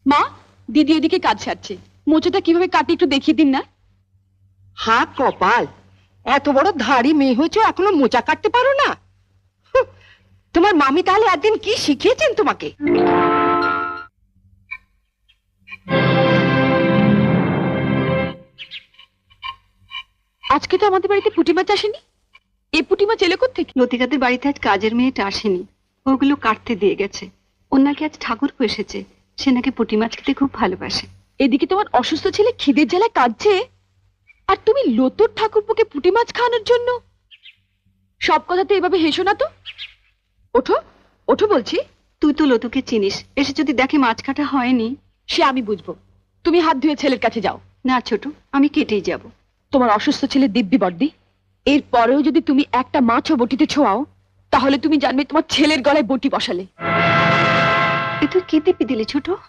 মা, দিদি এদিকে কাজ সারছে, মোচাটা কিভাবে কাটি একটু দেখিয়ে দিন না। হা কপাল, এত বড় ধাড়ি মেয়ে হয়েছে এখনো মোচা কাটতে পারো না? হুঁ, তোমার মামি তাহলে একদিন কি শিখিয়েছেন তোমাকে? আজকে তো আমাদের বাড়িতে পুঁটি মাছ আসেনি। এই পুঁটি মাছ এলো কোত্থেকে? লতিকাদের বাড়িতে আজ কাজের মেয়েটা আসেনি, ওগুলো কাটতে দিয়ে গেছে। ওর নাকি আজ ঠাকুরপো এসেছে, সে নাকি পুঁটি মাছ খেতে খুব ভালোবাসে। এদিকে তোমার অসুস্থ ছেলে খিদের জ্বালায় কাঁদছে, আর তুমি লতুর ঠাকুরপোকে পুঁটি মাছ খাওয়ানোর জন্য। সব কথাতে এভাবে হেসো না তো। ওঠো ওঠো বলছি। তুই তো লতুকে চিনিস, এসে যদি দেখে মাছ কাটা হয়নি। সে আমি বুঝবো, তুমি হাত ধুয়ে ছেলের কাছে যাও। না ছোট, আমি কেটেই যাব। তোমার অসুস্থ ছেলে দিব্যি বর্দি, এর পরেও যদি তুমি একটা মাছও বটিতে ছোঁয়াও, তাহলে তুমি জানবে তোমার ছেলের গলায় বটি বসালে। এ তুই কি দিবি দিলি ছোট?